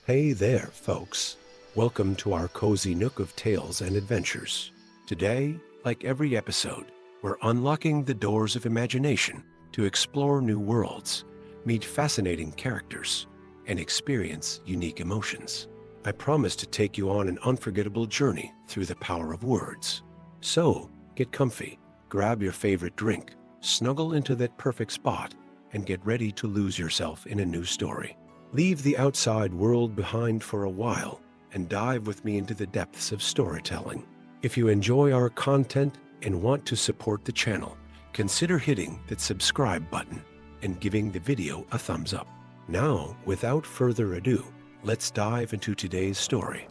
Hey there, folks. Welcome to our cozy nook of tales and adventures. Today, like every episode, we're unlocking the doors of imagination to explore new worlds, meet fascinating characters, and experience unique emotions. I promise to take you on an unforgettable journey through the power of words. So, get comfy, grab your favorite drink, snuggle into that perfect spot, and get ready to lose yourself in a new story. Leave the outside world behind for a while and dive with me into the depths of storytelling. If you enjoy our content and want to support the channel, consider hitting that subscribe button and giving the video a thumbs up. Now, without further ado, let's dive into today's story.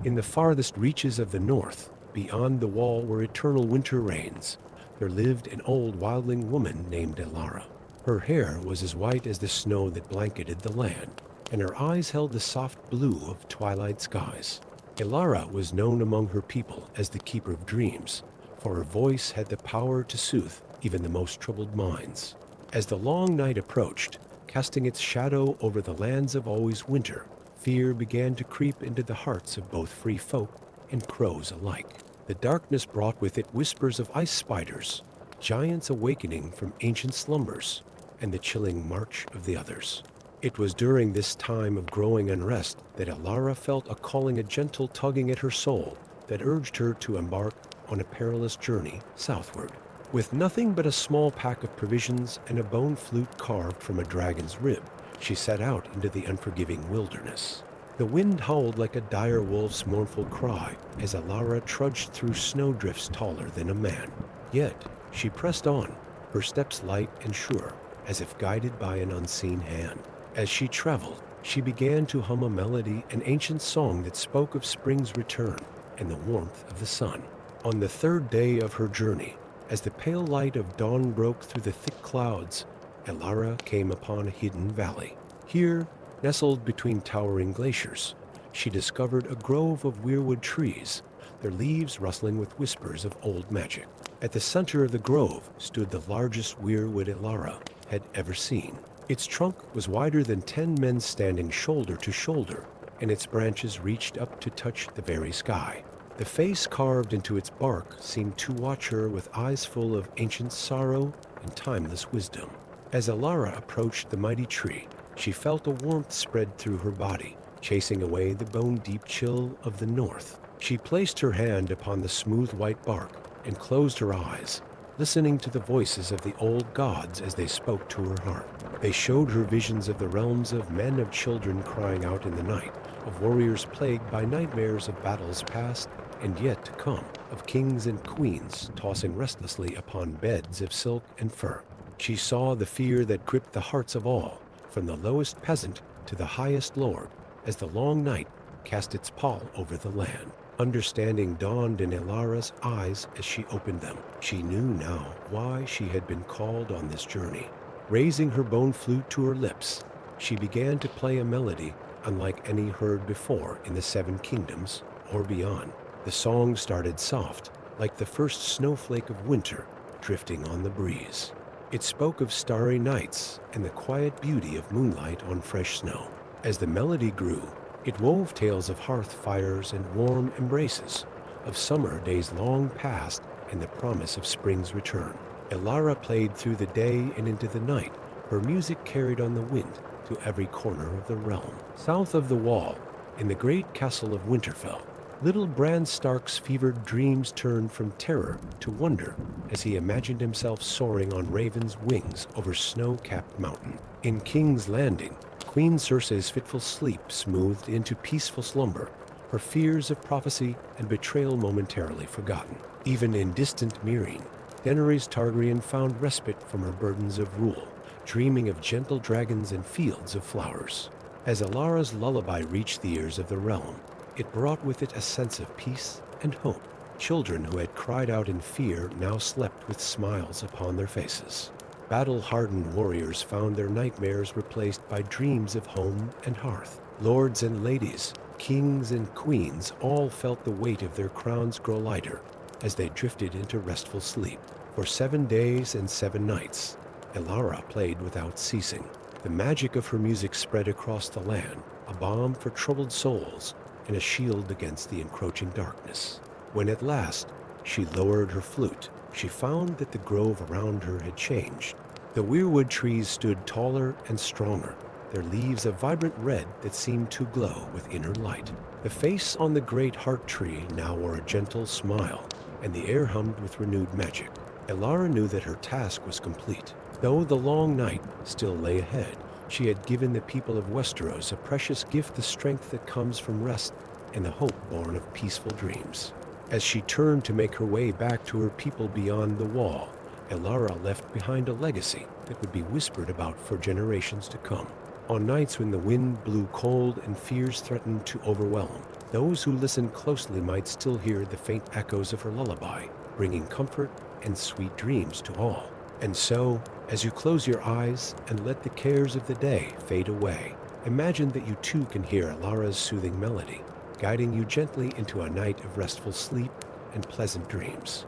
In the farthest reaches of the north, beyond the wall where eternal winter reigns, there lived an old wildling woman named Elara. Her hair was as white as the snow that blanketed the land, and her eyes held the soft blue of twilight skies. Elara was known among her people as the Keeper of Dreams, for her voice had the power to soothe even the most troubled minds. As the long night approached, casting its shadow over the lands of always winter, fear began to creep into the hearts of both free folk and crows alike. The darkness brought with it whispers of ice spiders, giants awakening from ancient slumbers, and the chilling march of the others. It was during this time of growing unrest that Elara felt a calling, a gentle tugging at her soul that urged her to embark on a perilous journey southward. With nothing but a small pack of provisions and a bone flute carved from a dragon's rib, she set out into the unforgiving wilderness. The wind howled like a dire wolf's mournful cry as Elara trudged through snowdrifts taller than a man. Yet she pressed on, her steps light and sure, as if guided by an unseen hand. As she traveled, she began to hum a melody, an ancient song that spoke of spring's return and the warmth of the sun. On the third day of her journey, as the pale light of dawn broke through the thick clouds, Elara came upon a hidden valley. Here, nestled between towering glaciers, she discovered a grove of weirwood trees, their leaves rustling with whispers of old magic. At the center of the grove stood the largest weirwood Elara had ever seen. Its trunk was wider than 10 men standing shoulder to shoulder, and its branches reached up to touch the very sky. The face carved into its bark seemed to watch her with eyes full of ancient sorrow and timeless wisdom. As Elara approached the mighty tree, she felt a warmth spread through her body, chasing away the bone-deep chill of the north. She placed her hand upon the smooth white bark and closed her eyes, listening to the voices of the old gods as they spoke to her heart. They showed her visions of the realms of men, of children crying out in the night, of warriors plagued by nightmares of battles past and yet to come, of kings and queens tossing restlessly upon beds of silk and fur. She saw the fear that gripped the hearts of all, from the lowest peasant to the highest lord, as the long night cast its pall over the land. Understanding dawned in Elara's eyes as she opened them. She knew now why she had been called on this journey. Raising her bone flute to her lips, she began to play a melody unlike any heard before in the Seven Kingdoms or beyond. The song started soft, like the first snowflake of winter drifting on the breeze. It spoke of starry nights and the quiet beauty of moonlight on fresh snow. As the melody grew, it wove tales of hearth fires and warm embraces, of summer days long past and the promise of spring's return. Elara played through the day and into the night, her music carried on the wind to every corner of the realm. South of the wall, in the great castle of Winterfell, little Bran Stark's fevered dreams turned from terror to wonder as he imagined himself soaring on raven's wings over snow-capped mountain. In King's Landing, Queen Cersei's fitful sleep smoothed into peaceful slumber, her fears of prophecy and betrayal momentarily forgotten. Even in distant Meereen, Daenerys Targaryen found respite from her burdens of rule, dreaming of gentle dragons and fields of flowers. As Elara's lullaby reached the ears of the realm, it brought with it a sense of peace and hope. Children who had cried out in fear now slept with smiles upon their faces. Battle-hardened warriors found their nightmares replaced by dreams of home and hearth. Lords and ladies, kings and queens all felt the weight of their crowns grow lighter as they drifted into restful sleep. For 7 days and 7 nights, Elara played without ceasing, The magic of her music spread across the land, a balm for troubled souls and a shield against the encroaching darkness. When at last she lowered her flute, she found that the grove around her had changed. The weirwood trees stood taller and stronger, their leaves a vibrant red that seemed to glow with inner light. The face on the great heart tree now wore a gentle smile, and the air hummed with renewed magic. Elara knew that her task was complete. Though the long night still lay ahead, she had given the people of Westeros a precious gift, the strength that comes from rest and the hope born of peaceful dreams. As she turned to make her way back to her people beyond the wall, Elara left behind a legacy that would be whispered about for generations to come. On nights when the wind blew cold and fears threatened to overwhelm, those who listened closely might still hear the faint echoes of her lullaby, bringing comfort and sweet dreams to all. And so, as you close your eyes and let the cares of the day fade away, imagine that you too can hear Elara's soothing melody, guiding you gently into a night of restful sleep and pleasant dreams.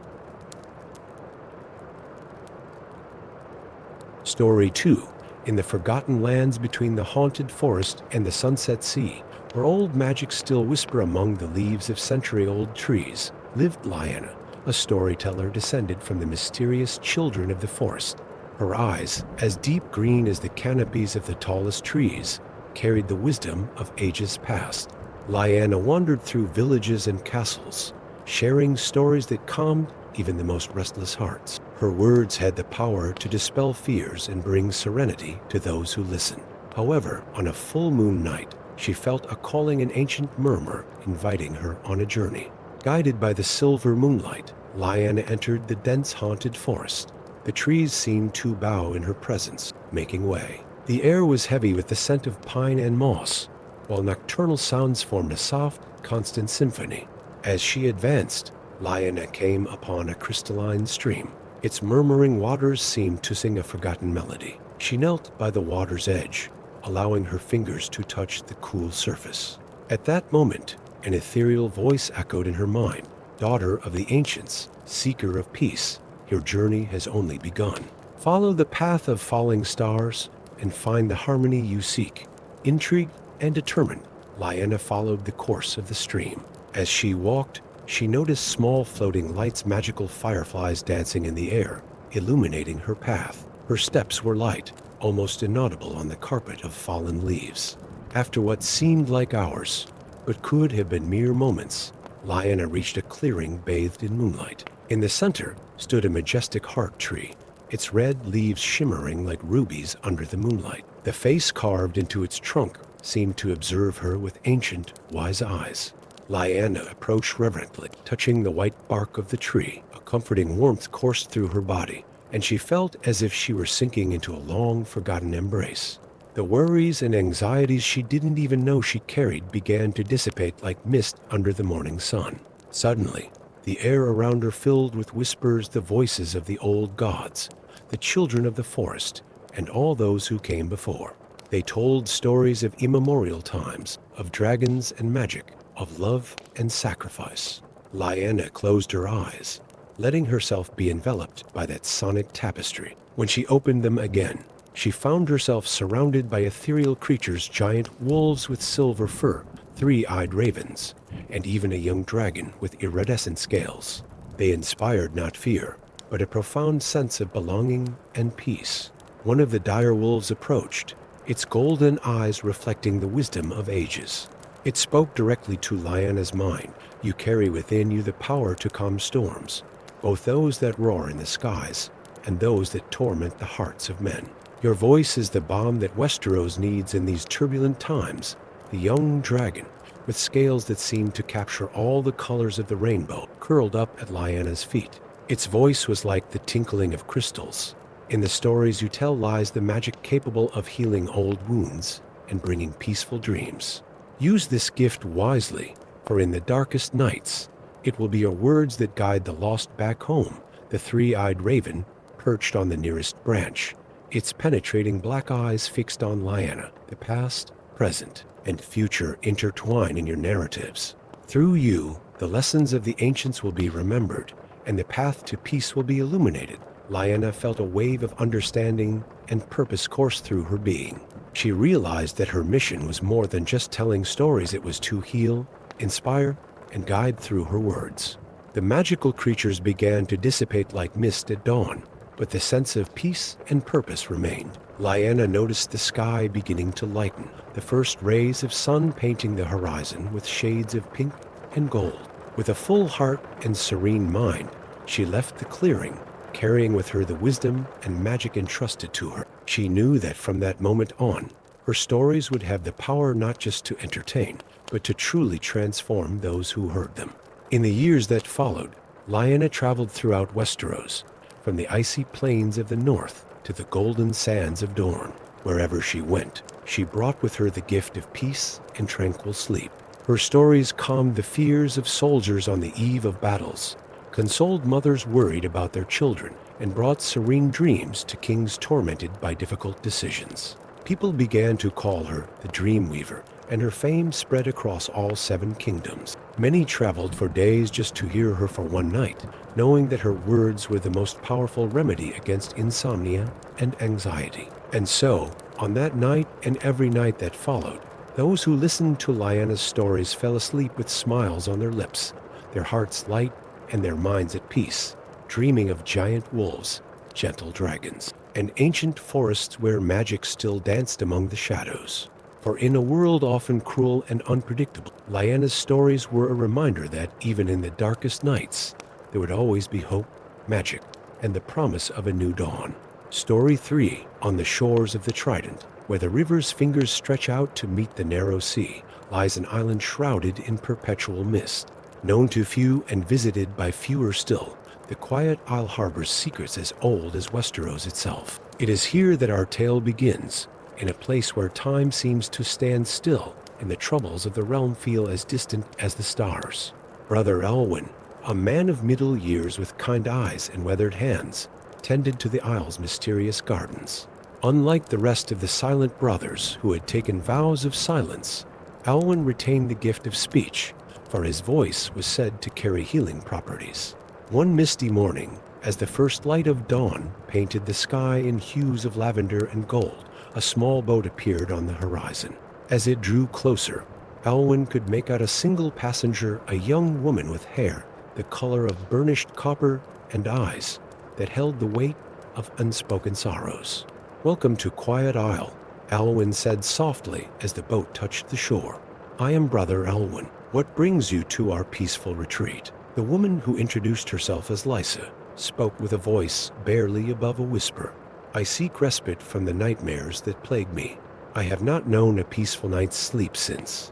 Story 2. In the forgotten lands between the haunted forest and the sunset sea, where old magic still whisper among the leaves of century-old trees, lived Lyanna, a storyteller descended from the mysterious children of the forest. Her eyes, as deep green as the canopies of the tallest trees, carried the wisdom of ages past. Lyanna wandered through villages and castles, sharing stories that calmed even the most restless hearts. Her words had the power to dispel fears and bring serenity to those who listened. However, on a full moon night, she felt a calling, an ancient murmur inviting her on a journey. Guided by the silver moonlight, Lyanna entered the dense haunted forest. The trees seemed to bow in her presence, making way. The air was heavy with the scent of pine and moss, while nocturnal sounds formed a soft, constant symphony. As she advanced, Lyanna came upon a crystalline stream. Its murmuring waters seemed to sing a forgotten melody. She knelt by the water's edge, allowing her fingers to touch the cool surface. At that moment, an ethereal voice echoed in her mind. Daughter of the ancients, seeker of peace, your journey has only begun. Follow the path of falling stars and find the harmony you seek. Intrigued and determined, Lyanna followed the course of the stream. As she walked, she noticed small floating lights, magical fireflies dancing in the air, illuminating her path. Her steps were light, almost inaudible on the carpet of fallen leaves. After what seemed like hours, but could have been mere moments, Lyanna reached a clearing bathed in moonlight. In the center stood a majestic heart tree, its red leaves shimmering like rubies under the moonlight. The face carved into its trunk seemed to observe her with ancient, wise eyes. Lyanna approached reverently, touching the white bark of the tree. A comforting warmth coursed through her body, and she felt as if she were sinking into a long-forgotten embrace. The worries and anxieties she didn't even know she carried began to dissipate like mist under the morning sun. Suddenly, the air around her filled with whispers, the voices of the old gods, the children of the forest, and all those who came before. They told stories of immemorial times, of dragons and magic, of love and sacrifice. Lyanna closed her eyes, letting herself be enveloped by that sonic tapestry. When she opened them again, she found herself surrounded by ethereal creatures, giant wolves with silver fur, three-eyed ravens, and even a young dragon with iridescent scales. They inspired not fear, but a profound sense of belonging and peace. One of the dire wolves approached, its golden eyes reflecting the wisdom of ages. It spoke directly to Lyanna's mind. You carry within you the power to calm storms, both those that roar in the skies and those that torment the hearts of men. Your voice is the balm that Westeros needs in these turbulent times. The young dragon, with scales that seemed to capture all the colors of the rainbow, curled up at Lyanna's feet. Its voice was like the tinkling of crystals. In the stories you tell lies the magic capable of healing old wounds and bringing peaceful dreams. Use this gift wisely, for in the darkest nights, it will be your words that guide the lost back home. The three-eyed raven perched on the nearest branch, its penetrating black eyes fixed on Lyanna. The past, present, and future intertwine in your narratives. Through you, the lessons of the ancients will be remembered, and the path to peace will be illuminated. Lyanna felt a wave of understanding and purpose course through her being. She realized that her mission was more than just telling stories. It was to heal, inspire, and guide through her words. The magical creatures began to dissipate like mist at dawn, but the sense of peace and purpose remained. Lyanna noticed the sky beginning to lighten, the first rays of sun painting the horizon with shades of pink and gold. With a full heart and serene mind, she left the clearing, carrying with her the wisdom and magic entrusted to her. She knew that from that moment on, her stories would have the power not just to entertain, but to truly transform those who heard them. In the years that followed, Lyanna traveled throughout Westeros, from the icy plains of the north to the golden sands of Dorne. Wherever she went, she brought with her the gift of peace and tranquil sleep. Her stories calmed the fears of soldiers on the eve of battles, consoled mothers worried about their children, and brought serene dreams to kings tormented by difficult decisions. People began to call her the Dream Weaver, and her fame spread across all 7 kingdoms. Many traveled for days just to hear her for one night, knowing that her words were the most powerful remedy against insomnia and anxiety. And so, on that night and every night that followed, those who listened to Lyanna's stories fell asleep with smiles on their lips, their hearts light and their minds at peace, dreaming of giant wolves, gentle dragons, and ancient forests where magic still danced among the shadows. For in a world often cruel and unpredictable, Lyanna's stories were a reminder that even in the darkest nights, there would always be hope, magic, and the promise of a new dawn. Story 3, On the Shores of the Trident, where the river's fingers stretch out to meet the narrow sea, lies an island shrouded in perpetual mist. Known to few and visited by fewer still, the quiet isle harbors secrets as old as Westeros itself. It is here that our tale begins, in a place where time seems to stand still and the troubles of the realm feel as distant as the stars. Brother Elwyn, a man of middle years with kind eyes and weathered hands, tended to the isle's mysterious gardens. Unlike the rest of the silent brothers who had taken vows of silence, Elwyn retained the gift of speech, for his voice was said to carry healing properties. One misty morning, as the first light of dawn painted the sky in hues of lavender and gold, a small boat appeared on the horizon. As it drew closer, Elwyn could make out a single passenger, a young woman with hair the color of burnished copper and eyes that held the weight of unspoken sorrows. "Welcome to Quiet Isle," Elwyn said softly as the boat touched the shore. "I am Brother Elwyn. What brings you to our peaceful retreat?" The woman, who introduced herself as Lysa, spoke with a voice barely above a whisper. "I seek respite from the nightmares that plague me. I have not known a peaceful night's sleep since."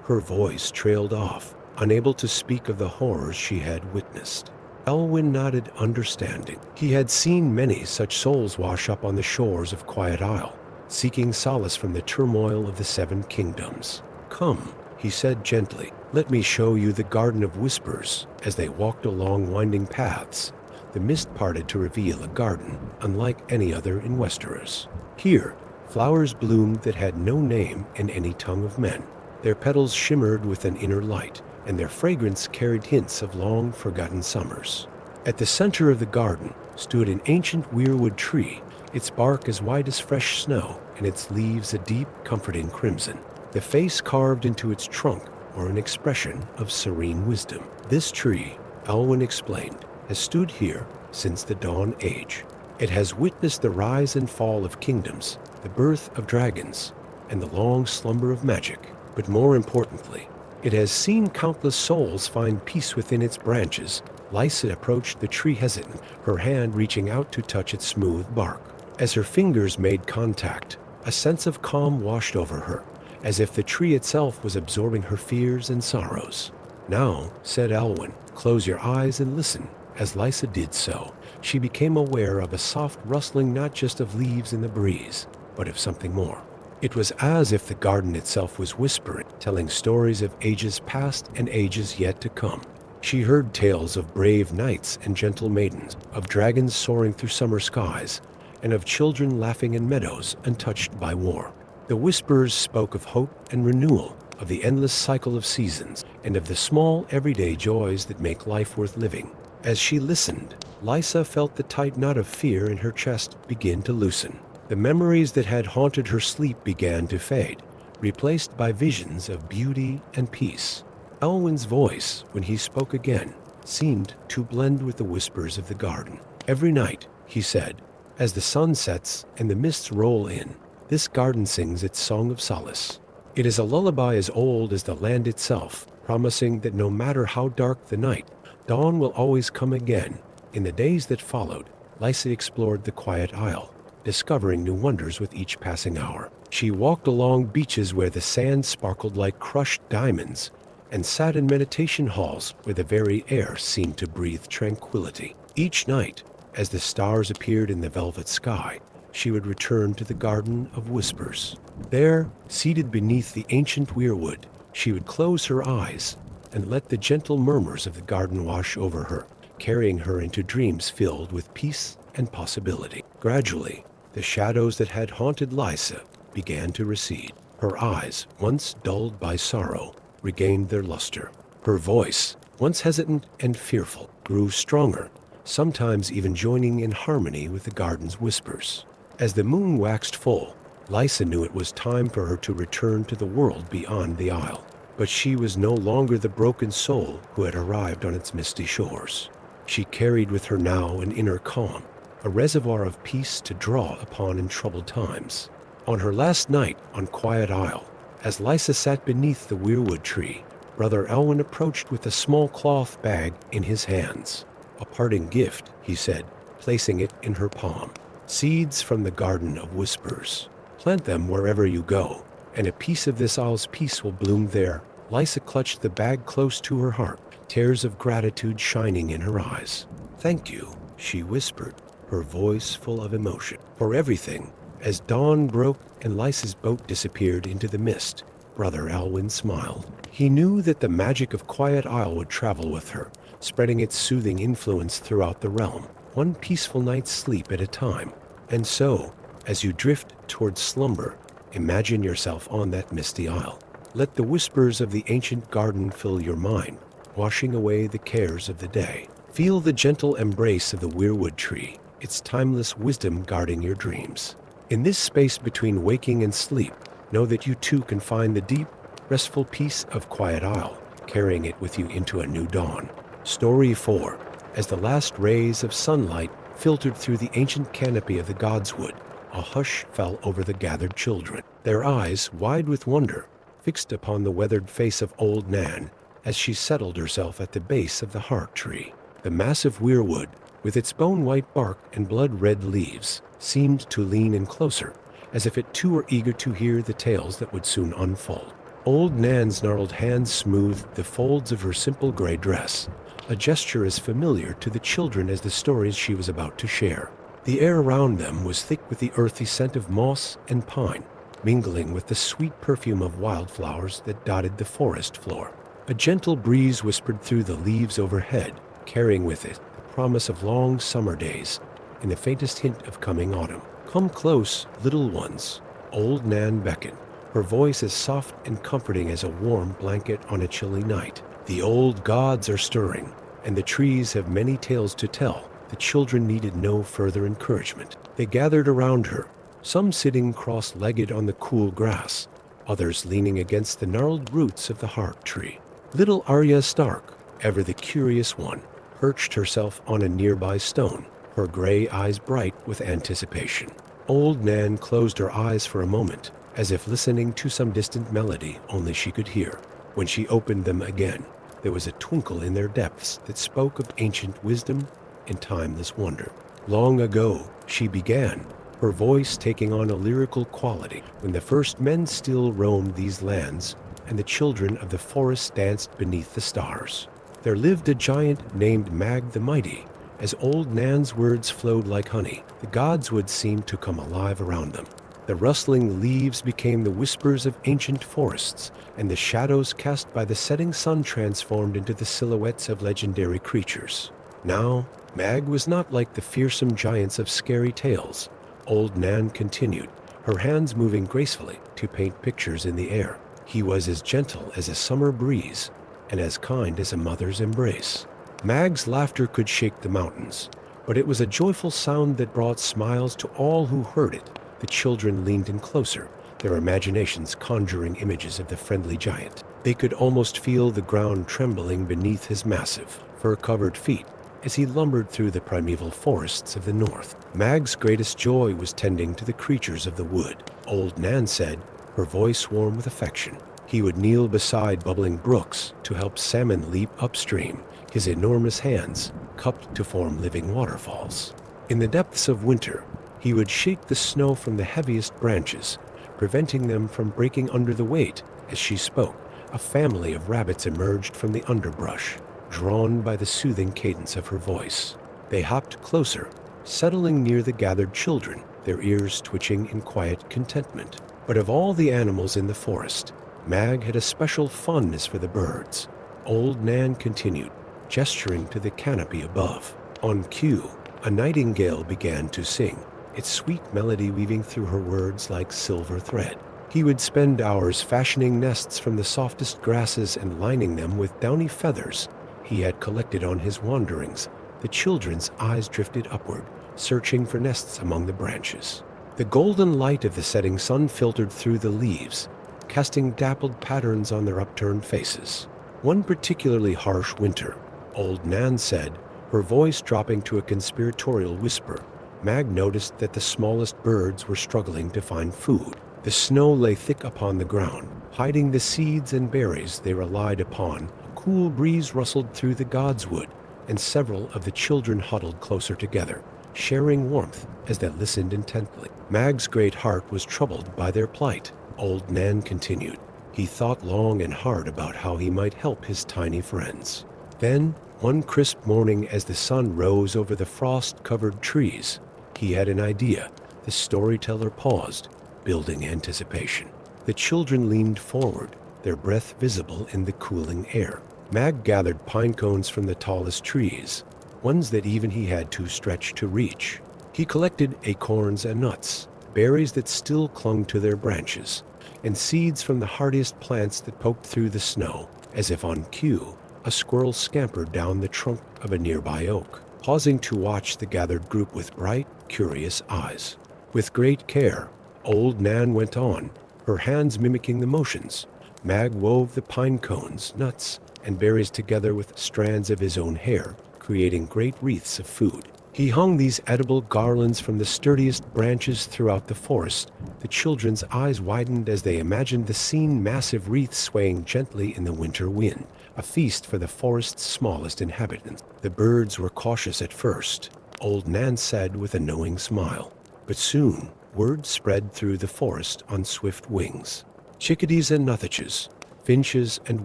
Her voice trailed off, unable to speak of the horrors she had witnessed. Elwyn nodded, understanding. He had seen many such souls wash up on the shores of Quiet Isle, seeking solace from the turmoil of the 7 kingdoms. "Come," he said gently, "let me show you the Garden of Whispers." As they walked along winding paths, the mist parted to reveal a garden unlike any other in Westeros. Here, flowers bloomed that had no name in any tongue of men. Their petals shimmered with an inner light, and their fragrance carried hints of long-forgotten summers. At the center of the garden stood an ancient weirwood tree, its bark as white as fresh snow, and its leaves a deep, comforting crimson. The face carved into its trunk bore an expression of serene wisdom. "This tree," Elwyn explained, "has stood here since the Dawn Age. It has witnessed the rise and fall of kingdoms, the birth of dragons, and the long slumber of magic. But more importantly, it has seen countless souls find peace within its branches." Lysa approached the tree hesitant, her hand reaching out to touch its smooth bark. As her fingers made contact, a sense of calm washed over her, as if the tree itself was absorbing her fears and sorrows. "Now," said Elwyn, "close your eyes and listen." As Lysa did so, she became aware of a soft rustling, not just of leaves in the breeze, but of something more. It was as if the garden itself was whispering, telling stories of ages past and ages yet to come. She heard tales of brave knights and gentle maidens, of dragons soaring through summer skies, and of children laughing in meadows untouched by war. The whispers spoke of hope and renewal, of the endless cycle of seasons, and of the small, everyday joys that make life worth living. As she listened, Lysa felt the tight knot of fear in her chest begin to loosen. The memories that had haunted her sleep began to fade, replaced by visions of beauty and peace. Elwyn's voice, when he spoke again, seemed to blend with the whispers of the garden. "Every night," he said, "as the sun sets and the mists roll in, this garden sings its song of solace. It is a lullaby as old as the land itself, promising that no matter how dark the night, dawn will always come again." In the days that followed, Lysa explored the quiet isle, discovering new wonders with each passing hour. She walked along beaches where the sand sparkled like crushed diamonds, and sat in meditation halls where the very air seemed to breathe tranquility. Each night, as the stars appeared in the velvet sky, she would return to the Garden of Whispers. There, seated beneath the ancient weirwood, she would close her eyes and let the gentle murmurs of the garden wash over her, carrying her into dreams filled with peace and possibility. Gradually, the shadows that had haunted Lysa began to recede. Her eyes, once dulled by sorrow, regained their luster. Her voice, once hesitant and fearful, grew stronger, sometimes even joining in harmony with the garden's whispers. As the moon waxed full, Lysa knew it was time for her to return to the world beyond the isle. But she was no longer the broken soul who had arrived on its misty shores. She carried with her now an inner calm, a reservoir of peace to draw upon in troubled times. On her last night on Quiet Isle, as Lysa sat beneath the weirwood tree, Brother Elwyn approached with a small cloth bag in his hands. "A parting gift," he said, placing it in her palm. "Seeds from the Garden of Whispers. Plant them wherever you go, and a piece of this isle's peace will bloom there." Lysa clutched the bag close to her heart, tears of gratitude shining in her eyes. "Thank you," she whispered, her voice full of emotion, "for everything." As dawn broke and Lysa's boat disappeared into the mist, Brother Elwyn smiled. He knew that the magic of Quiet Isle would travel with her, spreading its soothing influence throughout the realm, one peaceful night's sleep at a time. And so, as you drift towards slumber, imagine yourself on that misty isle. Let the whispers of the ancient garden fill your mind, washing away the cares of the day. Feel the gentle embrace of the weirwood tree, its timeless wisdom guarding your dreams. In this space between waking and sleep, know that you too can find the deep, restful peace of Quiet Isle, carrying it with you into a new dawn. Story 4. As the last rays of sunlight filtered through the ancient canopy of the godswood, a hush fell over the gathered children, their eyes, wide with wonder, fixed upon the weathered face of Old Nan as she settled herself at the base of the heart tree. The massive weirwood, with its bone-white bark and blood-red leaves, seemed to lean in closer, as if it too were eager to hear the tales that would soon unfold. Old Nan's gnarled hands smoothed the folds of her simple gray dress, a gesture as familiar to the children as the stories she was about to share. The air around them was thick with the earthy scent of moss and pine, mingling with the sweet perfume of wildflowers that dotted the forest floor. A gentle breeze whispered through the leaves overhead, carrying with it the promise of long summer days and the faintest hint of coming autumn. "Come close, little ones," Old Nan beckoned, her voice as soft and comforting as a warm blanket on a chilly night. "The old gods are stirring, and the trees have many tales to tell." The children needed no further encouragement. They gathered around her, some sitting cross-legged on the cool grass, others leaning against the gnarled roots of the heart tree. Little Arya Stark, ever the curious one, perched herself on a nearby stone, her gray eyes bright with anticipation. Old Nan closed her eyes for a moment, as if listening to some distant melody only she could hear. When she opened them again, there was a twinkle in their depths that spoke of ancient wisdom and timeless wonder. "Long ago," she began, her voice taking on a lyrical quality, "when the first men still roamed these lands, and the children of the forest danced beneath the stars, there lived a giant named Mag the Mighty." As Old Nan's words flowed like honey, the godswood seemed to come alive around them. The rustling leaves became the whispers of ancient forests, and the shadows cast by the setting sun transformed into the silhouettes of legendary creatures. Now, Mag was not like the fearsome giants of scary tales, Old Nan continued, her hands moving gracefully to paint pictures in the air. He was as gentle as a summer breeze, and as kind as a mother's embrace. Mag's laughter could shake the mountains, but it was a joyful sound that brought smiles to all who heard it. The children leaned in closer, their imaginations conjuring images of the friendly giant. They could almost feel the ground trembling beneath his massive, fur-covered feet as he lumbered through the primeval forests of the north. Mag's greatest joy was tending to the creatures of the wood. Old Nan said, her voice warm with affection. He would kneel beside bubbling brooks to help salmon leap upstream, his enormous hands cupped to form living waterfalls. In the depths of winter, he would shake the snow from the heaviest branches, preventing them from breaking under the weight. As she spoke, a family of rabbits emerged from the underbrush, drawn by the soothing cadence of her voice. They hopped closer, settling near the gathered children, their ears twitching in quiet contentment. But of all the animals in the forest, Mag had a special fondness for the birds. Old Nan continued, gesturing to the canopy above. On cue, a nightingale began to sing, its sweet melody weaving through her words like silver thread. He would spend hours fashioning nests from the softest grasses and lining them with downy feathers he had collected on his wanderings. The children's eyes drifted upward, searching for nests among the branches. The golden light of the setting sun filtered through the leaves, casting dappled patterns on their upturned faces. One particularly harsh winter, Old Nan said, her voice dropping to a conspiratorial whisper, Mag noticed that the smallest birds were struggling to find food. The snow lay thick upon the ground, hiding the seeds and berries they relied upon. A cool breeze rustled through the godswood, and several of the children huddled closer together, sharing warmth as they listened intently. Mag's great heart was troubled by their plight. Old Nan continued. He thought long and hard about how he might help his tiny friends. Then, one crisp morning as the sun rose over the frost-covered trees, he had an idea. The storyteller paused, building anticipation. The children leaned forward, their breath visible in the cooling air. Mag gathered pine cones from the tallest trees, ones that even he had to stretch to reach. He collected acorns and nuts, berries that still clung to their branches, and seeds from the hardiest plants that poked through the snow. As if on cue, a squirrel scampered down the trunk of a nearby oak, pausing to watch the gathered group with bright, curious eyes. With great care, Old Nan went on, her hands mimicking the motions. Mag wove the pine cones, nuts, and berries together with strands of his own hair, creating great wreaths of food. He hung these edible garlands from the sturdiest branches throughout the forest. The children's eyes widened as they imagined the scene, massive wreaths swaying gently in the winter wind, a feast for the forest's smallest inhabitants. The birds were cautious at first, Old Nan said with a knowing smile. But soon, word spread through the forest on swift wings. Chickadees and nuthatches, finches and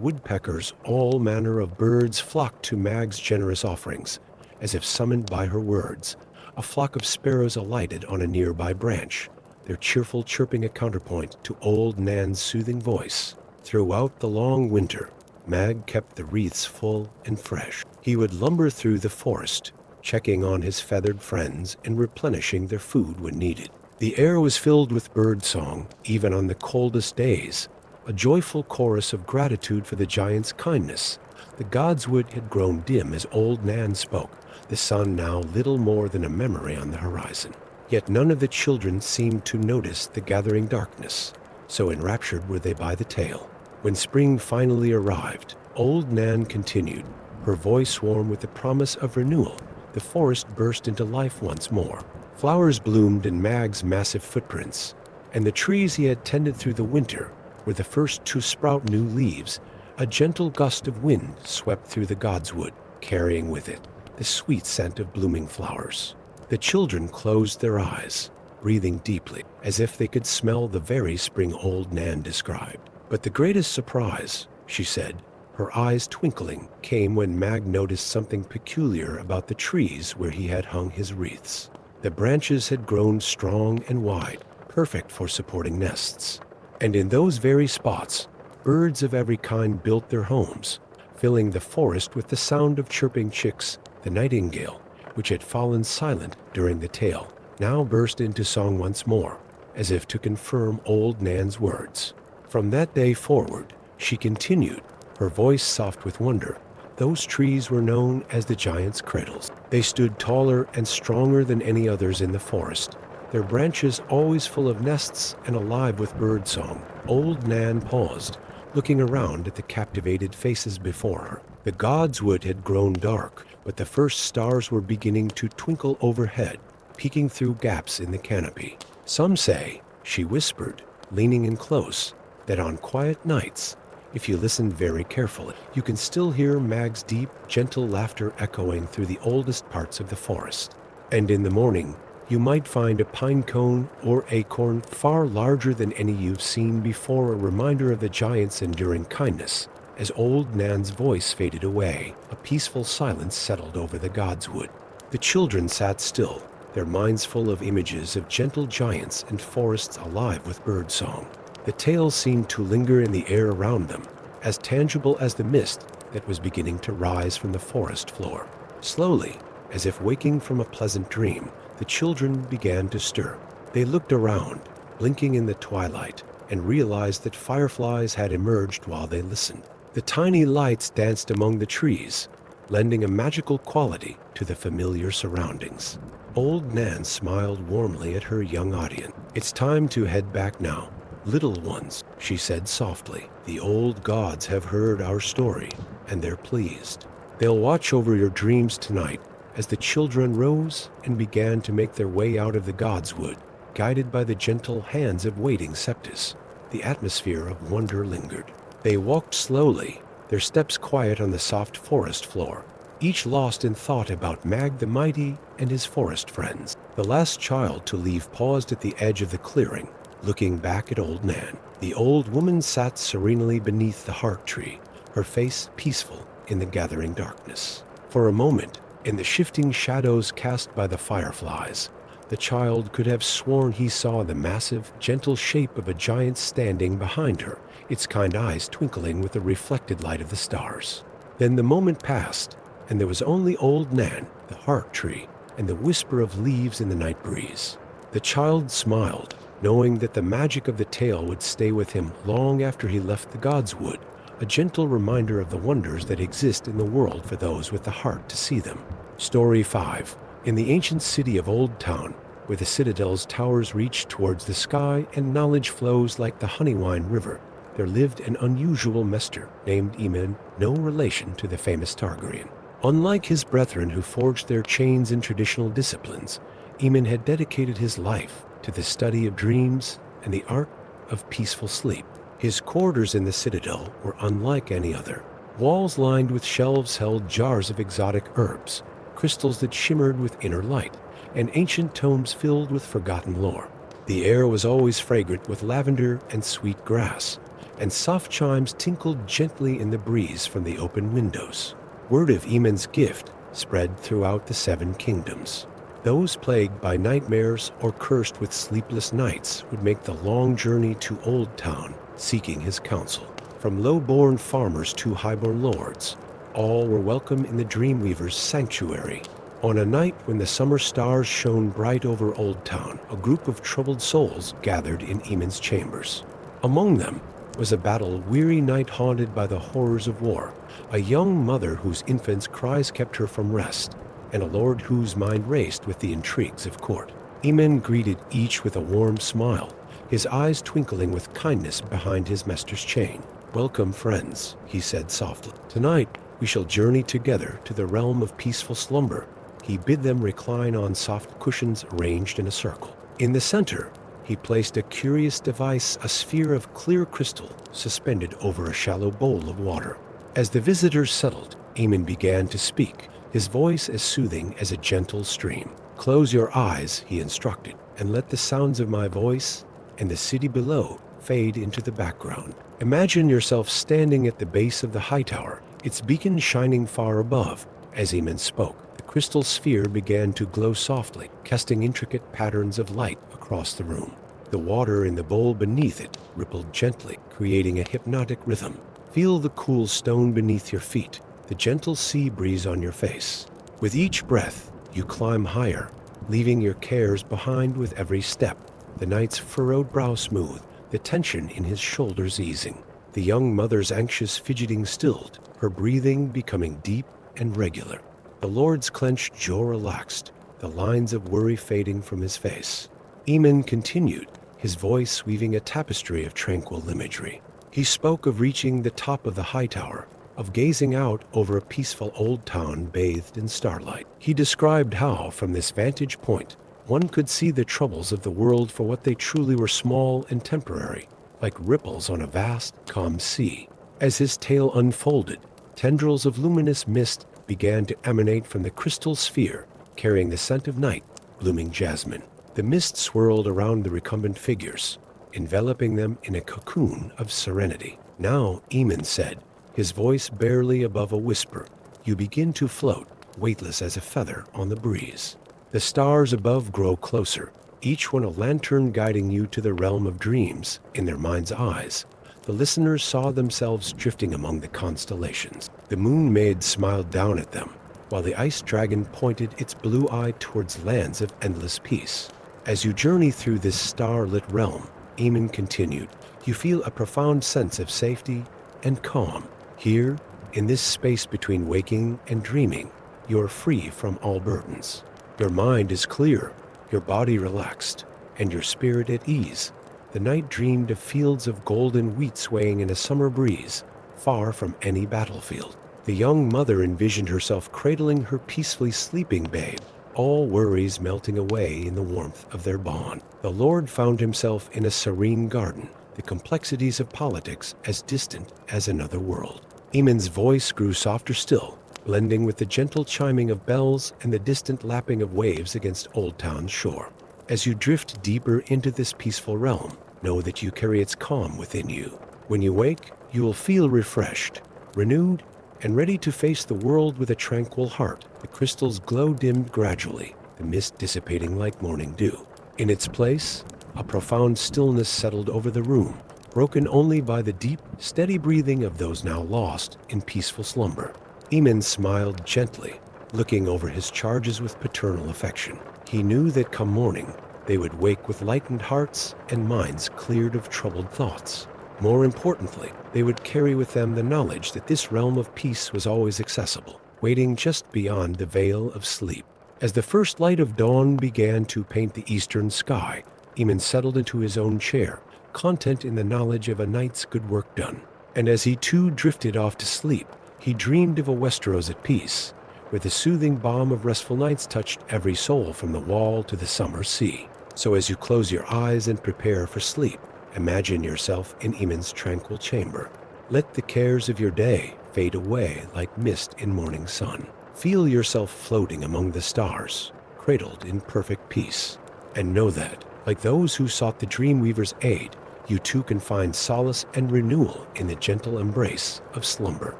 woodpeckers, all manner of birds flocked to Mag's generous offerings, as if summoned by her words. A flock of sparrows alighted on a nearby branch, their cheerful chirping a counterpoint to Old Nan's soothing voice. Throughout the long winter, Mag kept the wreaths full and fresh. He would lumber through the forest, checking on his feathered friends and replenishing their food when needed. The air was filled with bird song, even on the coldest days, a joyful chorus of gratitude for the giant's kindness. The godswood had grown dim as Old Nan spoke, the sun now little more than a memory on the horizon. Yet none of the children seemed to notice the gathering darkness, so enraptured were they by the tale. When spring finally arrived, Old Nan continued, her voice warm with the promise of renewal. The forest burst into life once more. Flowers bloomed in Mag's massive footprints, and the trees he had tended through the winter were the first to sprout new leaves. A gentle gust of wind swept through the godswood, carrying with it the sweet scent of blooming flowers. The children closed their eyes, breathing deeply, as if they could smell the very spring Old Nan described. But the greatest surprise, she said, her eyes twinkling, came when Mag noticed something peculiar about the trees where he had hung his wreaths. The branches had grown strong and wide, perfect for supporting nests. And in those very spots, birds of every kind built their homes, filling the forest with the sound of chirping chicks. The nightingale, which had fallen silent during the tale, now burst into song once more, as if to confirm Old Nan's words. From that day forward, she continued, her voice soft with wonder, Those trees were known as the giants' cradles. They stood taller and stronger than any others in the forest, their branches always full of nests and alive with birdsong. Old Nan paused, looking around at the captivated faces before her. The godswood had grown dark, but the first stars were beginning to twinkle overhead, peeking through gaps in the canopy. Some say, she whispered, leaning in close, that on quiet nights, if you listen very carefully, you can still hear Mag's deep, gentle laughter echoing through the oldest parts of the forest. And in the morning, you might find a pine cone or acorn far larger than any you've seen before, a reminder of the giant's enduring kindness. As Old Nan's voice faded away, a peaceful silence settled over the godswood. The children sat still, their minds full of images of gentle giants and forests alive with birdsong. The tales seemed to linger in the air around them, as tangible as the mist that was beginning to rise from the forest floor. Slowly, as if waking from a pleasant dream, the children began to stir. They looked around, blinking in the twilight, and realized that fireflies had emerged while they listened. The tiny lights danced among the trees, lending a magical quality to the familiar surroundings. Old Nan smiled warmly at her young audience. "It's time to head back now, little ones," she said softly. "The old gods have heard our story, and they're pleased. They'll watch over your dreams tonight." As the children rose and began to make their way out of the godswood, guided by the gentle hands of waiting Septus, the atmosphere of wonder lingered. They walked slowly, their steps quiet on the soft forest floor, each lost in thought about Mag the Mighty and his forest friends. The last child to leave paused at the edge of the clearing, looking back at Old Nan. The old woman sat serenely beneath the heart tree, her face peaceful in the gathering darkness. For a moment, in the shifting shadows cast by the fireflies, the child could have sworn he saw the massive, gentle shape of a giant standing behind her, its kind eyes twinkling with the reflected light of the stars. Then the moment passed, and there was only Old Nan, the heart tree, and the whisper of leaves in the night breeze. The child smiled, knowing that the magic of the tale would stay with him long after he left the godswood, a gentle reminder of the wonders that exist in the world for those with the heart to see them. Story 5. In the ancient city of Old Town, where the citadel's towers reach towards the sky and knowledge flows like the Honeywine River, there lived an unusual maester named Aemon, no relation to the famous Targaryen. Unlike his brethren who forged their chains in traditional disciplines, Aemon had dedicated his life to the study of dreams and the art of peaceful sleep. His quarters in the citadel were unlike any other. Walls lined with shelves held jars of exotic herbs, crystals that shimmered with inner light, and ancient tomes filled with forgotten lore. The air was always fragrant with lavender and sweet grass, and soft chimes tinkled gently in the breeze from the open windows. Word of Aemon's gift spread throughout the 7 kingdoms. Those plagued by nightmares or cursed with sleepless nights would make the long journey to Old Town, seeking his counsel. From low-born farmers to high-born lords, all were welcome in the Dreamweaver's sanctuary. On a night when the summer stars shone bright over Old Town, a group of troubled souls gathered in Aemon's chambers. Among them was a battle-weary knight haunted by the horrors of war, a young mother whose infant's cries kept her from rest, and a lord whose mind raced with the intrigues of court. Aemon greeted each with a warm smile, his eyes twinkling with kindness behind his maester's chain. "Welcome, friends," he said softly. "Tonight we shall journey together to the realm of peaceful slumber." He bid them recline on soft cushions arranged in a circle. In the center, he placed a curious device, a sphere of clear crystal suspended over a shallow bowl of water. As the visitors settled, Aemon began to speak, his voice as soothing as a gentle stream. "Close your eyes," he instructed, "and let the sounds of my voice and the city below fade into the background. Imagine yourself standing at the base of the high tower, its beacon shining far above." As Aemon spoke, the crystal sphere began to glow softly, casting intricate patterns of light across the room. The water in the bowl beneath it rippled gently, creating a hypnotic rhythm. Feel the cool stone beneath your feet, the gentle sea breeze on your face. With each breath, you climb higher, leaving your cares behind with every step. The knight's furrowed brow smooth, the tension in his shoulders easing. The young mother's anxious fidgeting stilled, her breathing becoming deep and regular. The Lord's clenched jaw relaxed, the lines of worry fading from his face. Eamon continued, his voice weaving a tapestry of tranquil imagery. He spoke of reaching the top of the high tower, of gazing out over a peaceful old town bathed in starlight. He described how, from this vantage point, one could see the troubles of the world for what they truly were: small and temporary, like ripples on a vast, calm sea. As his tale unfolded, tendrils of luminous mist began to emanate from the crystal sphere, carrying the scent of night, blooming jasmine. The mist swirled around the recumbent figures, enveloping them in a cocoon of serenity. "Now," Eamon said, his voice barely above a whisper, "you begin to float, weightless as a feather on the breeze. The stars above grow closer, each one a lantern guiding you to the realm of dreams." In their mind's eyes, the listeners saw themselves drifting among the constellations. The moon maid smiled down at them, while the ice dragon pointed its blue eye towards lands of endless peace. "As you journey through this star-lit realm," Eamon continued, "you feel a profound sense of safety and calm. Here, in this space between waking and dreaming, you are free from all burdens. Your mind is clear, your body relaxed, and your spirit at ease." The night dreamed of fields of golden wheat swaying in a summer breeze, far from any battlefield. The young mother envisioned herself cradling her peacefully sleeping babe, all worries melting away in the warmth of their bond. The Lord found himself in a serene garden, the complexities of politics as distant as another world. Eamon's voice grew softer still, blending with the gentle chiming of bells and the distant lapping of waves against Old Town's shore. As you drift deeper into this peaceful realm, know that you carry its calm within you. When you wake, you will feel refreshed, renewed, and ready to face the world with a tranquil heart. The crystal's glow dimmed gradually, the mist dissipating like morning dew. In its place, a profound stillness settled over the room, broken only by the deep, steady breathing of those now lost in peaceful slumber. Eamon smiled gently, looking over his charges with paternal affection. He knew that come morning, they would wake with lightened hearts and minds cleared of troubled thoughts. More importantly, they would carry with them the knowledge that this realm of peace was always accessible, waiting just beyond the veil of sleep. As the first light of dawn began to paint the eastern sky, Eamon settled into his own chair, content in the knowledge of a night's good work done. And as he too drifted off to sleep, he dreamed of a Westeros at peace, where the soothing balm of restful nights touched every soul from the wall to the summer sea. So as you close your eyes and prepare for sleep, imagine yourself in Eamon's tranquil chamber. Let the cares of your day fade away like mist in morning sun. Feel yourself floating among the stars, cradled in perfect peace. And know that, like those who sought the Dreamweaver's aid, you too can find solace and renewal in the gentle embrace of slumber.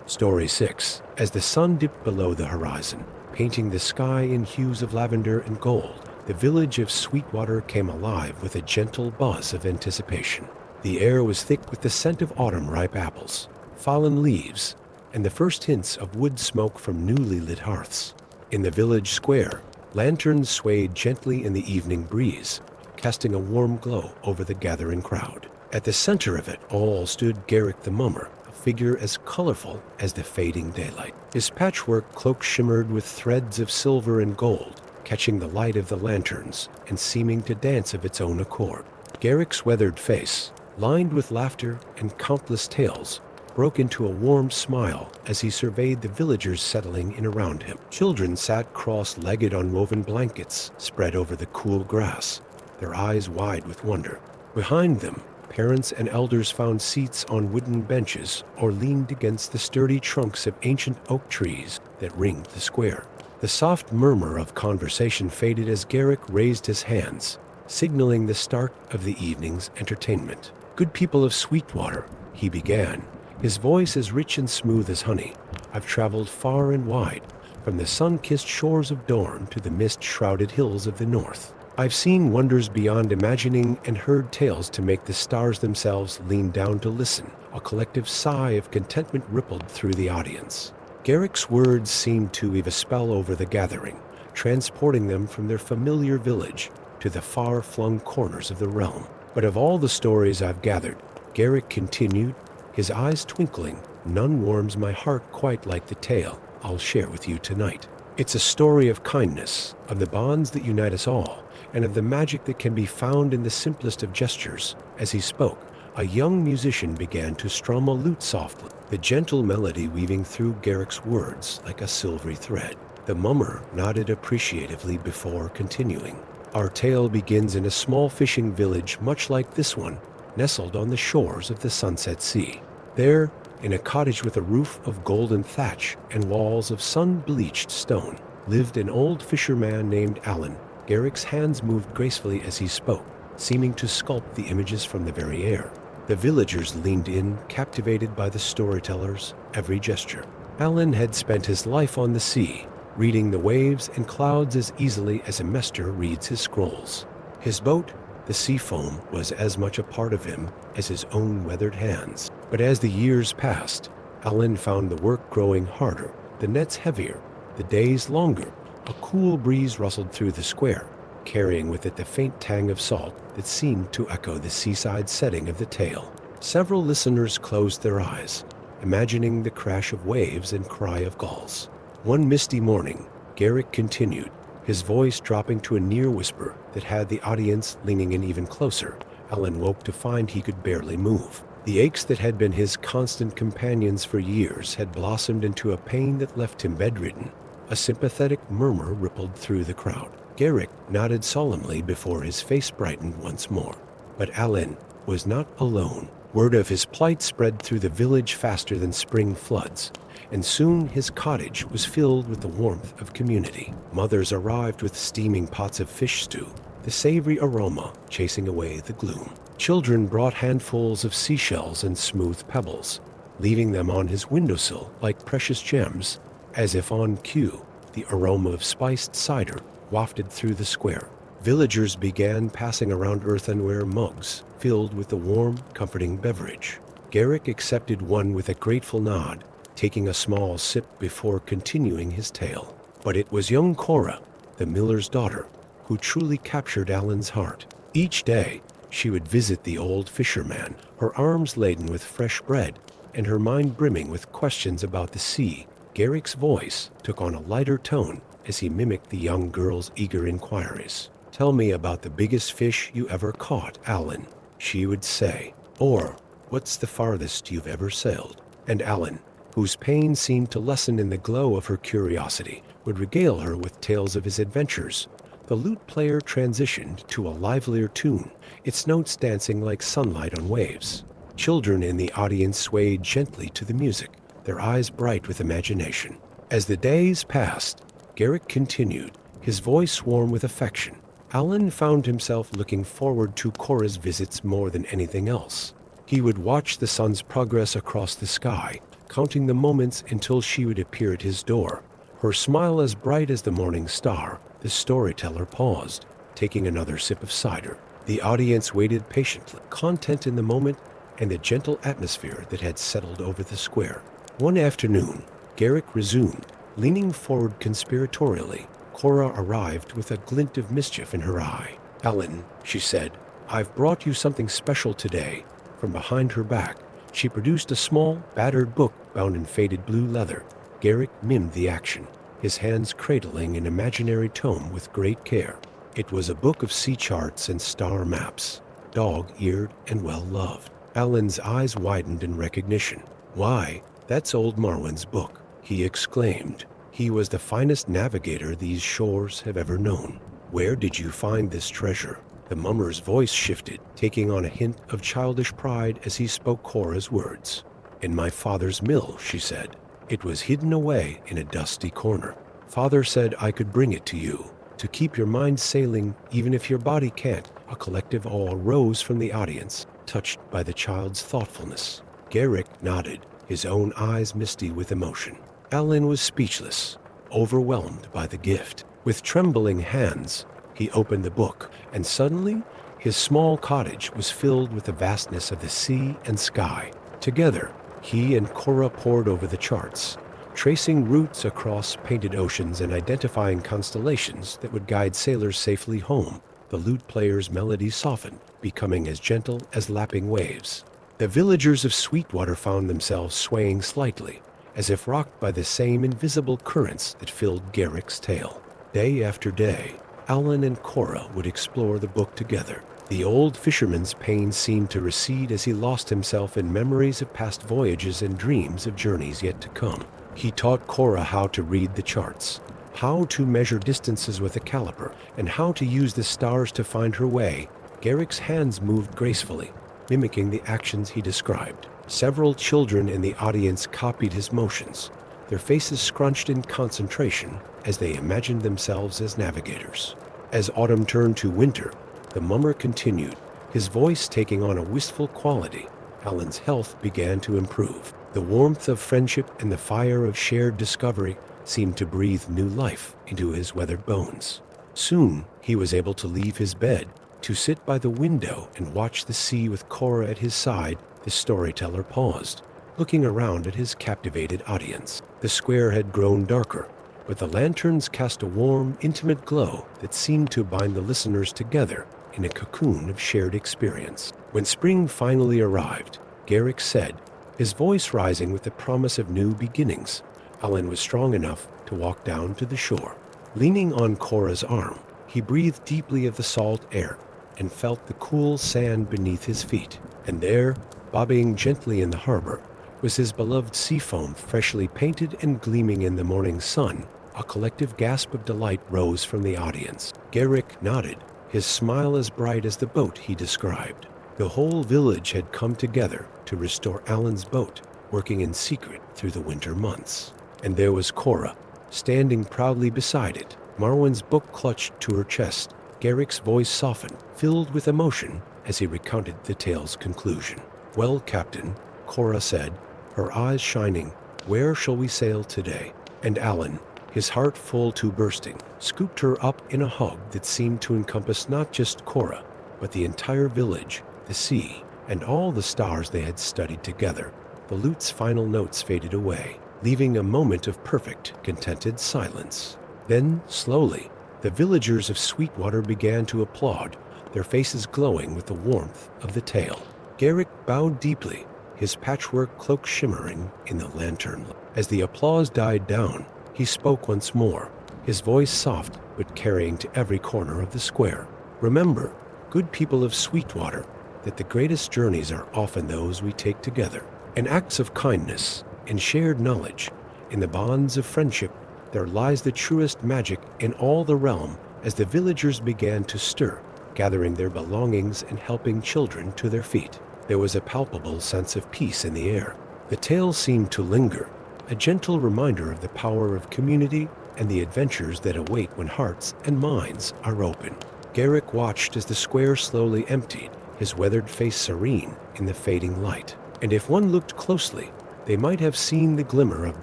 Story 6. As the sun dipped below the horizon, painting the sky in hues of lavender and gold, the village of Sweetwater came alive with a gentle buzz of anticipation. The air was thick with the scent of autumn-ripe apples, fallen leaves, and the first hints of wood smoke from newly lit hearths. In the village square, lanterns swayed gently in the evening breeze, casting a warm glow over the gathering crowd. At the center of it all stood Garrick the Mummer, a figure as colorful as the fading daylight. His patchwork cloak shimmered with threads of silver and gold, catching the light of the lanterns and seeming to dance of its own accord. Garrick's weathered face, lined with laughter and countless tales, broke into a warm smile as he surveyed the villagers settling in around him. Children sat cross-legged on woven blankets spread over the cool grass, their eyes wide with wonder. Behind them, parents and elders found seats on wooden benches or leaned against the sturdy trunks of ancient oak trees that ringed the square. The soft murmur of conversation faded as Garrick raised his hands, signaling the start of the evening's entertainment. "Good people of Sweetwater," he began, his voice as rich and smooth as honey, "I've traveled far and wide, from the sun-kissed shores of Dorne to the mist-shrouded hills of the north. I've seen wonders beyond imagining and heard tales to make the stars themselves lean down to listen." A collective sigh of contentment rippled through the audience. Garrick's words seemed to weave a spell over the gathering, transporting them from their familiar village to the far-flung corners of the realm. "But of all the stories I've gathered," Garrick continued, his eyes twinkling. "None warms my heart quite like the tale I'll share with you tonight. It's a story of kindness, of the bonds that unite us all, and of the magic that can be found in the simplest of gestures." As he spoke, a young musician began to strum a lute softly, the gentle melody weaving through Garrick's words like a silvery thread. The mummer nodded appreciatively before continuing. "Our tale begins in a small fishing village much like this one, nestled on the shores of the Sunset Sea. There, in a cottage with a roof of golden thatch and walls of sun-bleached stone, lived an old fisherman named Alan." Garrick's hands moved gracefully as he spoke, seeming to sculpt the images from the very air. The villagers leaned in, captivated by the storyteller's every gesture. Alan had spent his life on the sea, reading the waves and clouds as easily as a master reads his scrolls. His boat, the sea foam, was as much a part of him as his own weathered hands. But as the years passed, Alan found the work growing harder, the nets heavier, the days longer. A cool breeze rustled through the square, carrying with it the faint tang of salt that seemed to echo the seaside setting of the tale. Several listeners closed their eyes, imagining the crash of waves and cry of gulls. One misty morning, Garrick continued, his voice dropping to a near whisper that had the audience leaning in even closer. Alan woke to find he could barely move. The aches that had been his constant companions for years had blossomed into a pain that left him bedridden. A sympathetic murmur rippled through the crowd. Garrick nodded solemnly before his face brightened once more. But Alan was not alone. Word of his plight spread through the village faster than spring floods, and soon his cottage was filled with the warmth of community. Mothers arrived with steaming pots of fish stew, the savory aroma chasing away the gloom. Children brought handfuls of seashells and smooth pebbles, leaving them on his windowsill like precious gems. As if on cue, the aroma of spiced cider wafted through the square. Villagers began passing around earthenware mugs filled with the warm, comforting beverage. Garrick accepted one with a grateful nod, taking a small sip before continuing his tale. But it was young Cora, the miller's daughter, who truly captured Alan's heart. Each day, she would visit the old fisherman, her arms laden with fresh bread, and her mind brimming with questions about the sea. Garrick's voice took on a lighter tone as he mimicked the young girl's eager inquiries. "Tell me about the biggest fish you ever caught, Alan," she would say. Or, "What's the farthest you've ever sailed?" And Alan, whose pain seemed to lessen in the glow of her curiosity, would regale her with tales of his adventures. The lute player transitioned to a livelier tune, its notes dancing like sunlight on waves. Children in the audience swayed gently to the music, their eyes bright with imagination. As the days passed, Garrick continued, his voice warm with affection. Alan found himself looking forward to Cora's visits more than anything else. He would watch the sun's progress across the sky, counting the moments until she would appear at his door, her smile as bright as the morning star. The storyteller paused, taking another sip of cider. The audience waited patiently, content in the moment and the gentle atmosphere that had settled over the square. One afternoon, Garrick resumed, leaning forward conspiratorially. Cora arrived with a glint of mischief in her eye. "Alan," she said, "I've brought you something special today." From behind her back, she produced a small, battered book bound in faded blue leather. Garrick mimed the action, his hands cradling an imaginary tome with great care. It was a book of sea charts and star maps, dog-eared and well-loved. Alan's eyes widened in recognition. "Why, that's old Marwen's book," he exclaimed. He was the finest navigator these shores have ever known. "Where did you find this treasure?" The mummer's voice shifted, taking on a hint of childish pride as he spoke Cora's words. "In my father's mill," she said. "It was hidden away in a dusty corner. Father said I could bring it to you, to keep your mind sailing even if your body can't." A collective awe rose from the audience, touched by the child's thoughtfulness. Garrick nodded, his own eyes misty with emotion. Alan was speechless, overwhelmed by the gift. With trembling hands, he opened the book, and suddenly, his small cottage was filled with the vastness of the sea and sky. Together, he and Cora pored over the charts, tracing routes across painted oceans and identifying constellations that would guide sailors safely home. The lute player's melody softened, becoming as gentle as lapping waves. The villagers of Sweetwater found themselves swaying slightly, as if rocked by the same invisible currents that filled Garrick's tale. Day after day, Alan and Cora would explore the book together. The old fisherman's pain seemed to recede as he lost himself in memories of past voyages and dreams of journeys yet to come. He taught Cora how to read the charts, how to measure distances with a caliper, and how to use the stars to find her way. Garrick's hands moved gracefully, mimicking the actions he described. Several children in the audience copied his motions, their faces scrunched in concentration as they imagined themselves as navigators. As autumn turned to winter, the mummer continued, his voice taking on a wistful quality. Alan's health began to improve. The warmth of friendship and the fire of shared discovery seemed to breathe new life into his weathered bones. Soon, he was able to leave his bed, to sit by the window and watch the sea with Cora at his side. The storyteller paused, looking around at his captivated audience. The square had grown darker, but the lanterns cast a warm, intimate glow that seemed to bind the listeners together in a cocoon of shared experience. When spring finally arrived, Garrick said, his voice rising with the promise of new beginnings, Alan was strong enough to walk down to the shore. Leaning on Cora's arm, he breathed deeply of the salt air and felt the cool sand beneath his feet. And there, bobbing gently in the harbor, was his beloved seafoam freshly painted and gleaming in the morning sun. A collective gasp of delight rose from the audience. Garrick nodded, his smile as bright as the boat he described. The whole village had come together to restore Alan's boat, working in secret through the winter months. And there was Cora, standing proudly beside it, Marwan's book clutched to her chest. Garrick's voice softened, filled with emotion, as he recounted the tale's conclusion. "Well, Captain," Cora said, her eyes shining, "where shall we sail today?" And Alan, his heart full to bursting, scooped her up in a hug that seemed to encompass not just Cora, but the entire village, the sea, and all the stars they had studied together. The lute's final notes faded away, leaving a moment of perfect, contented silence. Then, slowly, the villagers of Sweetwater began to applaud, their faces glowing with the warmth of the tale. Garrick bowed deeply, his patchwork cloak shimmering in the lantern. As the applause died down, he spoke once more, his voice soft but carrying to every corner of the square. "Remember, good people of Sweetwater, that the greatest journeys are often those we take together. In acts of kindness, in shared knowledge, in the bonds of friendship, there lies the truest magic in all the realm." As the villagers began to stir, gathering their belongings and helping children to their feet, there was a palpable sense of peace in the air. The tale seemed to linger, a gentle reminder of the power of community and the adventures that await when hearts and minds are open. Garrick watched as the square slowly emptied, his weathered face serene in the fading light. And if one looked closely, they might have seen the glimmer of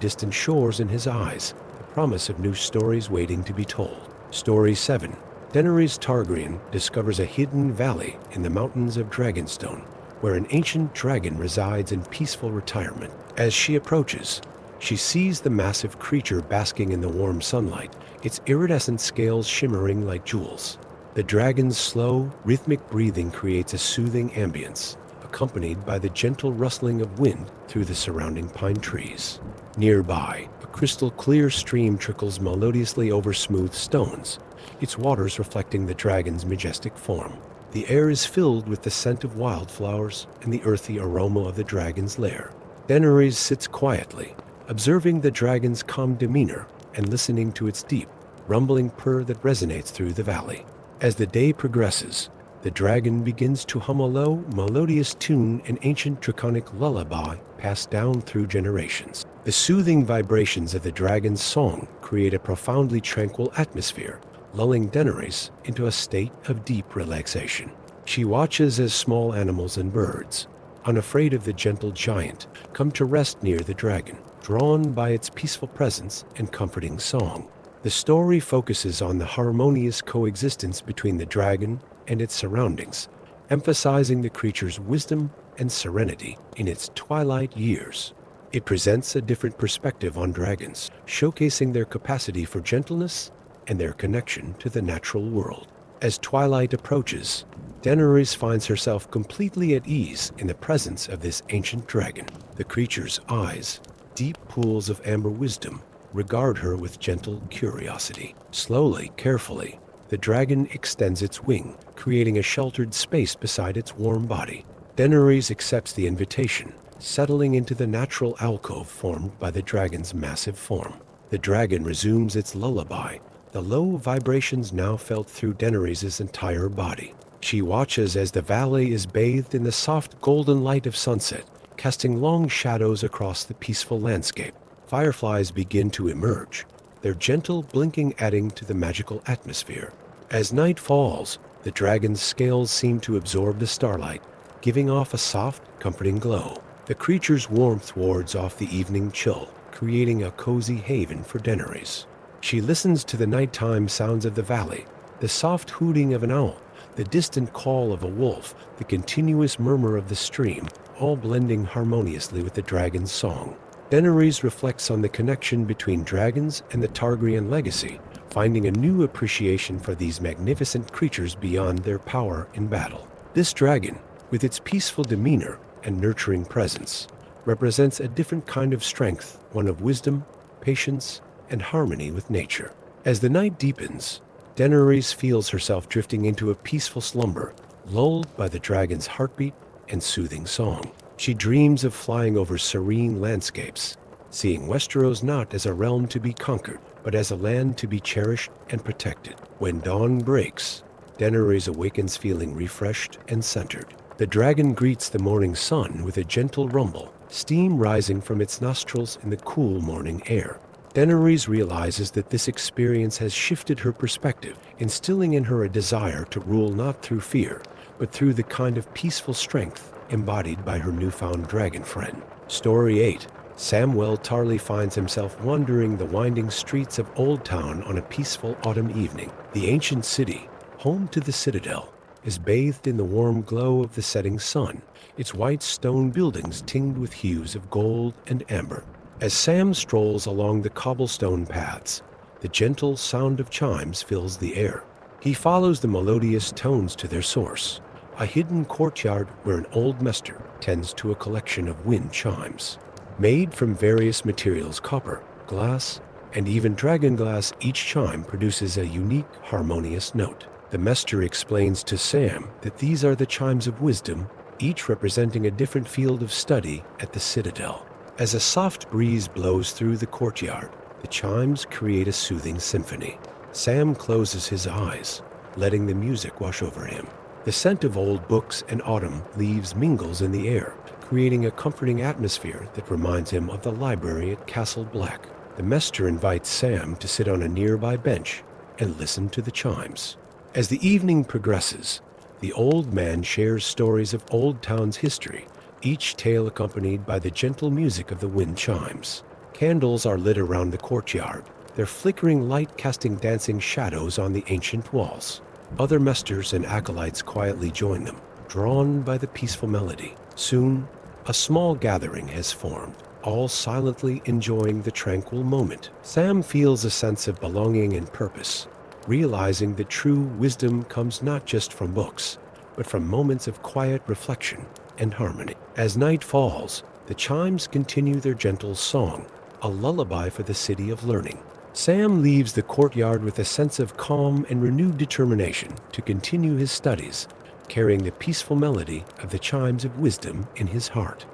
distant shores in his eyes, the promise of new stories waiting to be told. Story 7. Daenerys Targaryen discovers a hidden valley in the mountains of Dragonstone, where an ancient dragon resides in peaceful retirement. As she approaches, she sees the massive creature basking in the warm sunlight, its iridescent scales shimmering like jewels. The dragon's slow, rhythmic breathing creates a soothing ambience, accompanied by the gentle rustling of wind through the surrounding pine trees. Nearby, a crystal-clear stream trickles melodiously over smooth stones, its waters reflecting the dragon's majestic form. The air is filled with the scent of wildflowers and the earthy aroma of the dragon's lair. Daenerys sits quietly, observing the dragon's calm demeanor and listening to its deep, rumbling purr that resonates through the valley. As the day progresses, the dragon begins to hum a low, melodious tune, an ancient draconic lullaby passed down through generations. The soothing vibrations of the dragon's song create a profoundly tranquil atmosphere, lulling Daenerys into a state of deep relaxation. She watches as small animals and birds, unafraid of the gentle giant, come to rest near the dragon, drawn by its peaceful presence and comforting song. The story focuses on the harmonious coexistence between the dragon and its surroundings, emphasizing the creature's wisdom and serenity in its twilight years. It presents a different perspective on dragons, showcasing their capacity for gentleness and their connection to the natural world. As twilight approaches, Daenerys finds herself completely at ease in the presence of this ancient dragon. The creature's eyes, deep pools of amber wisdom, regard her with gentle curiosity. Slowly, carefully, the dragon extends its wing, creating a sheltered space beside its warm body. Daenerys accepts the invitation, settling into the natural alcove formed by the dragon's massive form. The dragon resumes its lullaby, the low vibrations now felt through Daenerys' entire body. She watches as the valley is bathed in the soft golden light of sunset, casting long shadows across the peaceful landscape. Fireflies begin to emerge, their gentle blinking adding to the magical atmosphere. As night falls, the dragon's scales seem to absorb the starlight, giving off a soft, comforting glow. The creature's warmth wards off the evening chill, creating a cozy haven for Daenerys. She listens to the nighttime sounds of the valley, the soft hooting of an owl, the distant call of a wolf, the continuous murmur of the stream, all blending harmoniously with the dragon's song. Daenerys reflects on the connection between dragons and the Targaryen legacy, finding a new appreciation for these magnificent creatures beyond their power in battle. This dragon, with its peaceful demeanor and nurturing presence, represents a different kind of strength, one of wisdom, patience, and harmony with nature. As the night deepens, Daenerys feels herself drifting into a peaceful slumber, lulled by the dragon's heartbeat and soothing song. She dreams of flying over serene landscapes, seeing Westeros not as a realm to be conquered, but as a land to be cherished and protected. When dawn breaks, Daenerys awakens feeling refreshed and centered. The dragon greets the morning sun with a gentle rumble, steam rising from its nostrils in the cool morning air. Daenerys realizes that this experience has shifted her perspective, instilling in her a desire to rule not through fear, but through the kind of peaceful strength embodied by her newfound dragon friend. Story 8. Samwell Tarly finds himself wandering the winding streets of Old Town on a peaceful autumn evening. The ancient city, home to the Citadel, is bathed in the warm glow of the setting sun, its white stone buildings tinged with hues of gold and amber. As Sam strolls along the cobblestone paths, the gentle sound of chimes fills the air. He follows the melodious tones to their source, a hidden courtyard where an old maester tends to a collection of wind chimes. Made from various materials, copper, glass, and even dragon glass, each chime produces a unique, harmonious note. The maester explains to Sam that these are the chimes of wisdom, each representing a different field of study at the Citadel. As a soft breeze blows through the courtyard, the chimes create a soothing symphony. Sam closes his eyes, letting the music wash over him. The scent of old books and autumn leaves mingles in the air, creating a comforting atmosphere that reminds him of the library at Castle Black. The maester invites Sam to sit on a nearby bench and listen to the chimes. As the evening progresses, the old man shares stories of Old Town's history, each tale accompanied by the gentle music of the wind chimes. Candles are lit around the courtyard, their flickering light casting dancing shadows on the ancient walls. Other maesters and acolytes quietly join them, drawn by the peaceful melody. Soon, a small gathering has formed, all silently enjoying the tranquil moment. Sam feels a sense of belonging and purpose, realizing that true wisdom comes not just from books, but from moments of quiet reflection and harmony. As night falls, the chimes continue their gentle song, a lullaby for the city of learning. Sam leaves the courtyard with a sense of calm and renewed determination to continue his studies, carrying the peaceful melody of the chimes of wisdom in his heart.